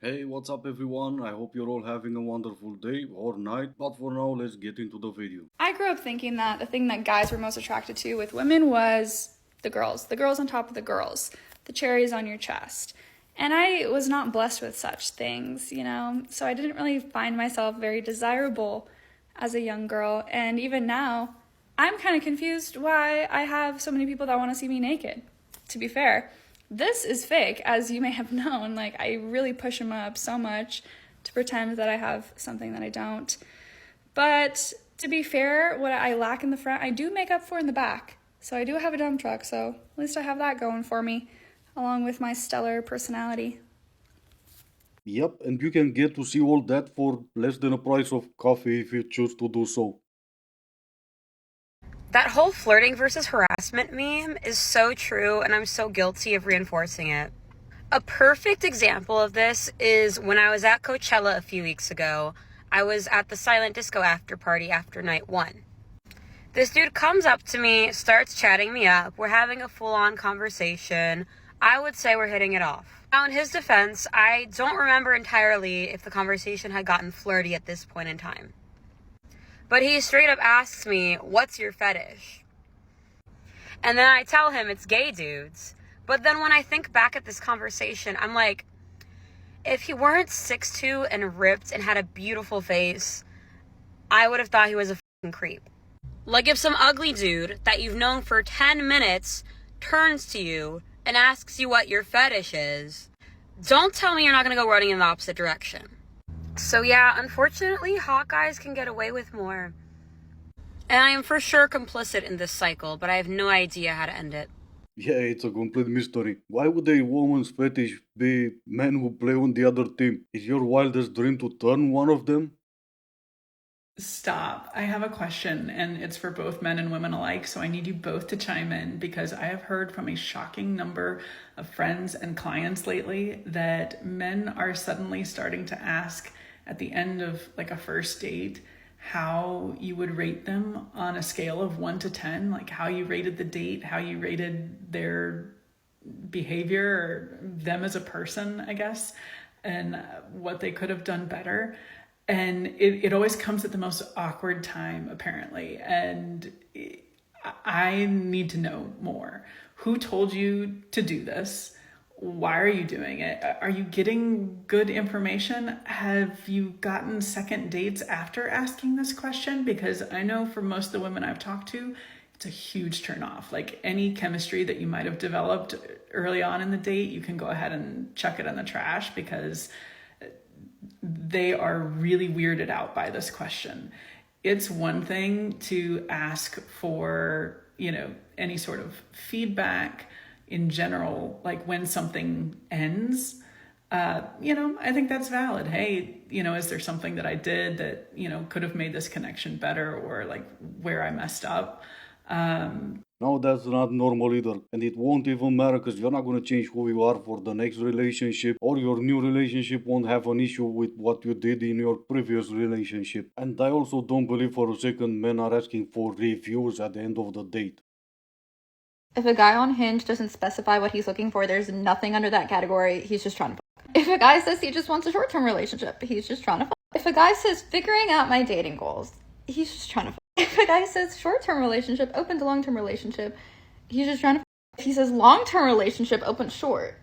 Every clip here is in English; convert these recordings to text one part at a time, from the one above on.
Hey, what's up everyone? I hope you're all having a wonderful day or night, but for now, let's get into the video. I grew up thinking that the thing that guys were most attracted to with women was the girls on top of the girls, the cherries on your chest. And I was not blessed with such things, so I didn't really find myself very desirable as a young girl. And even now, I'm kind of confused why I have so many people that want to see me naked. To be fair, this is fake, as you may have known. Like, I really push him up so much to pretend that I have something that I don't. But to be fair, what I lack in the front, I do make up for in the back. So I do have a dump truck, so at least I have that going for me, along with my stellar personality. Yep, and you can get to see all that for less than a price of coffee if you choose to do so. That whole flirting versus harassment meme is so true, and I'm so guilty of reinforcing it. A perfect example of this is when I was at Coachella a few weeks ago. I was at the silent disco after party after night one. This dude comes up to me, starts chatting me up. We're having a full-on conversation. I would say we're hitting it off. Now, in his defense, I don't remember entirely if the conversation had gotten flirty at this point in time. But he straight up asks me, "What's your fetish?" And then I tell him it's gay dudes. But then when I think back at this conversation, I'm like, if he weren't 6'2" and ripped and had a beautiful face, I would have thought he was a fucking creep. Like if some ugly dude that you've known for 10 minutes turns to you and asks you what your fetish is, don't tell me you're not going to go running in the opposite direction. So yeah, unfortunately, hot guys can get away with more. And I am for sure complicit in this cycle, but I have no idea how to end it. Yeah, it's a complete mystery. Why would a woman's fetish be men who play on the other team? Is your wildest dream to turn one of them? Stop. I have a question, and it's for both men and women alike, so I need you both to chime in because I have heard from a shocking number of friends and clients lately that men are suddenly starting to ask at the end of like a first date how you would rate them on a scale of 1 to 10, like how you rated the date, how you rated their behavior or them as a person, I guess, and what they could have done better. And it always comes at the most awkward time, apparently. And I need to know more. Who told you to do this? Why are you doing it? Are you getting good information? Have you gotten second dates after asking this question? Because I know for most of the women I've talked to, it's a huge turnoff. Like any chemistry that you might have developed early on in the date, you can go ahead and chuck it in the trash because they are really weirded out by this question. It's one thing to ask for, any sort of feedback in general, like when something ends. I think that's valid. Hey, is there something that I did that, could have made this connection better, or like where I messed up? No, that's not normal either. And it won't even matter because you're not going to change who you are for the next relationship, or your new relationship won't have an issue with what you did in your previous relationship. And I also don't believe for a second men are asking for reviews at the end of the date. If a guy on Hinge doesn't specify what he's looking for, there's nothing under that category. He's just trying to fuck. If a guy says he just wants a short-term relationship, he's just trying to fuck. If a guy says figuring out my dating goals, he's just trying to fuck. If a guy says short-term relationship, open to long-term relationship, he's just trying to fuck. If he says long-term relationship, open short,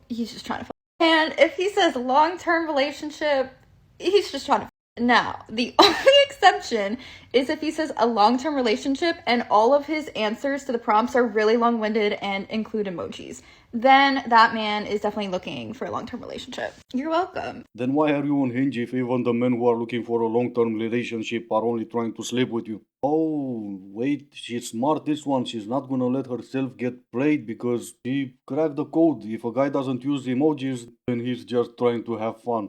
he's just trying to fuck. And if he says long-term relationship, he's just trying to fuck. Now, the only exception is if he says a long-term relationship and all of his answers to the prompts are really long-winded and include emojis. Then that man is definitely looking for a long-term relationship. You're welcome. Then why are you on Hinge if even the men who are looking for a long-term relationship are only trying to sleep with you? Oh, wait, she's smart this one. She's not gonna let herself get played because she cracked the code. If a guy doesn't use emojis, then he's just trying to have fun.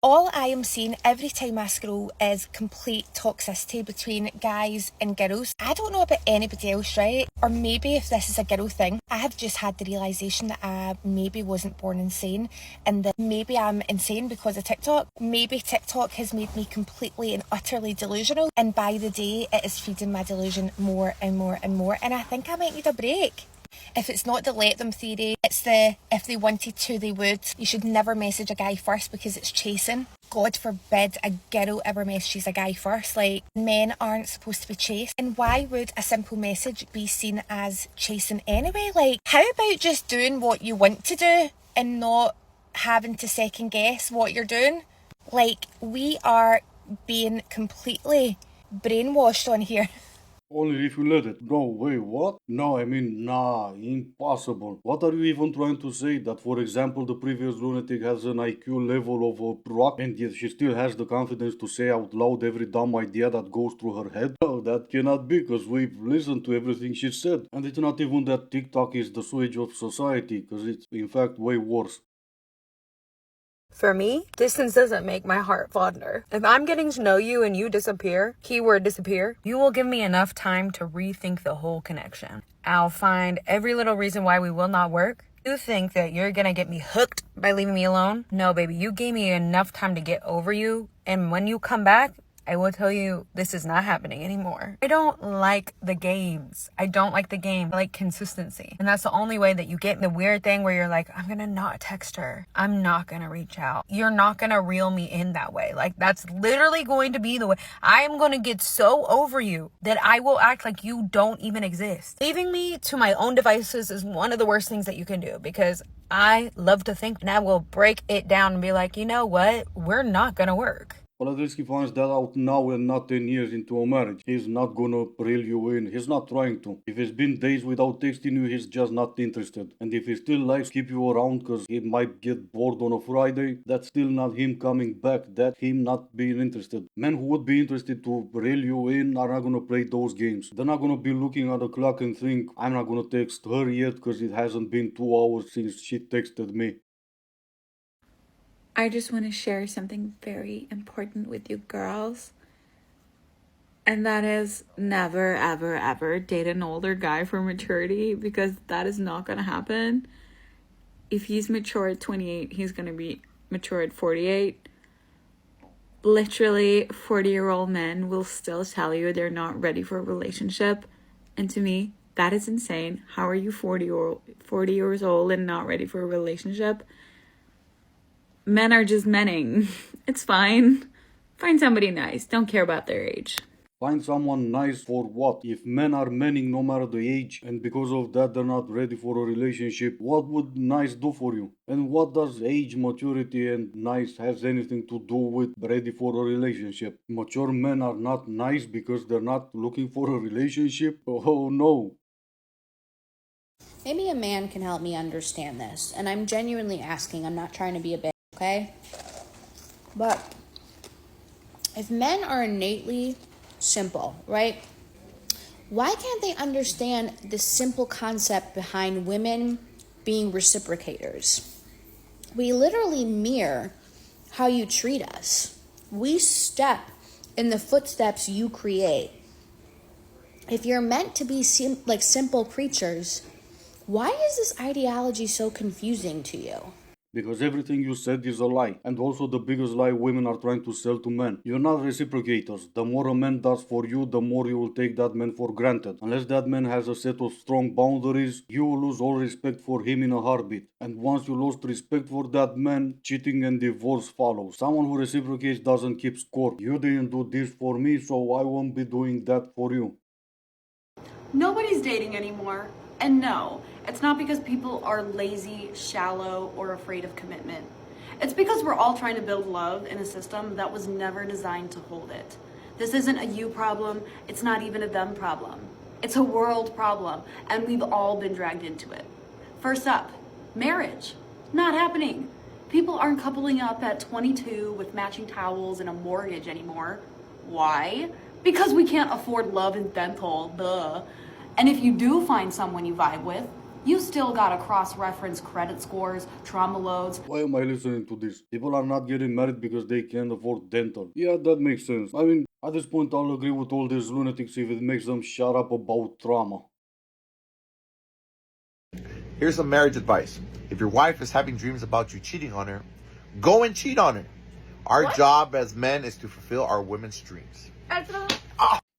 All I am seeing every time I scroll is complete toxicity between guys and girls. I don't know about anybody else, right? Or maybe if this is a girl thing, I have just had the realisation that I maybe wasn't born insane and that maybe I'm insane because of TikTok. Maybe TikTok has made me completely and utterly delusional, and by the day it is feeding my delusion more and more and more, and I think I might need a break. If it's not the let them theory, it's the if they wanted to, they would. You should never message a guy first because it's chasing. God forbid a girl ever messages a guy first. Like, men aren't supposed to be chased. And why would a simple message be seen as chasing anyway? Like, how about just doing what you want to do and not having to second guess what you're doing? Like, we are being completely brainwashed on here. Only if you let it. No, wait, what? No, I mean, nah, impossible. What are you even trying to say? That, for example, the previous lunatic has an IQ level of a rock, and yet she still has the confidence to say out loud every dumb idea that goes through her head? No, that cannot be, because we've listened to everything she said. And it's not even that TikTok is the sewage of society, because it's, in fact, way worse. For me, distance doesn't make my heart fonder. If I'm getting to know you and you disappear, keyword disappear, you will give me enough time to rethink the whole connection. I'll find every little reason why we will not work. You think that you're gonna get me hooked by leaving me alone? No, baby, you gave me enough time to get over you. And when you come back, I will tell you this is not happening anymore. I don't like the games. I don't like the game. I like consistency. And that's the only way that you get the weird thing where you're like, I'm gonna not text her. I'm not gonna reach out. You're not gonna reel me in that way. Like, that's literally going to be the way. I am gonna get so over you that I will act like you don't even exist. Leaving me to my own devices is one of the worst things that you can do, because I love to think, and I will break it down and be like, you know what? We're not gonna work. But at least he finds that out now and not 10 years into a marriage. He's not gonna reel you in. He's not trying to. If it's been days without texting you, he's just not interested. And if he still likes to keep you around because he might get bored on a Friday, that's still not him coming back. That's him not being interested. Men who would be interested to reel you in are not gonna play those games. They're not gonna be looking at the clock and think, I'm not gonna text her yet because it hasn't been 2 hours since she texted me. I just want to share something very important with you girls. And that is never, ever, ever date an older guy for maturity, because that is not going to happen. If he's mature at 28, he's going to be mature at 48. Literally, 40-year-old men will still tell you they're not ready for a relationship. And to me, that is insane. How are you 40 years old and not ready for a relationship? Men are just menning. It's fine. Find somebody nice. Don't care about their age. Find someone nice for what? If men are menning no matter the age, and because of that they're not ready for a relationship, what would nice do for you? And what does age, maturity and nice has anything to do with ready for a relationship? Mature men are not nice because they're not looking for a relationship? Oh no. Maybe a man can help me understand this, and I'm genuinely asking. I'm not trying to be a bitch, okay? But if men are innately simple, right? Why can't they understand the simple concept behind women being reciprocators? We literally mirror how you treat us. We step in the footsteps you create. If you're meant to be like simple creatures, why is this ideology so confusing to you? Because everything you said is a lie, and also the biggest lie women are trying to sell to men. You're not reciprocators. The more a man does for you, the more you will take that man for granted. Unless that man has a set of strong boundaries, you will lose all respect for him in a heartbeat. And once you lost respect for that man, cheating and divorce follows. Someone who reciprocates doesn't keep score. You didn't do this for me, so I won't be doing that for you. Nobody's dating anymore. And no, it's not because people are lazy, shallow, or afraid of commitment. It's because we're all trying to build love in a system that was never designed to hold it. This isn't a you problem. It's not even a them problem. It's a world problem, and we've all been dragged into it. First up, marriage. Not happening. People aren't coupling up at 22 with matching towels and a mortgage anymore. Why? Because we can't afford love and dental, duh. And if you do find someone you vibe with, you still gotta cross-reference credit scores, trauma loads. Why am I listening to this? People are not getting married because they can't afford dental. Yeah, that makes sense. I mean, at this point I'll agree with all these lunatics if it makes them shut up about trauma. Here's some marriage advice. If your wife is having dreams about you cheating on her, go and cheat on her. Our job as men is to fulfill our women's dreams.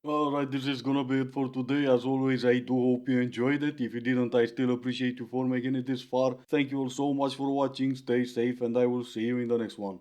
Alright, this is gonna be it for today. As always, I do hope you enjoyed it. If you didn't, I still appreciate you for making it this far. Thank you all so much for watching. Stay safe, and I will see you in the next one.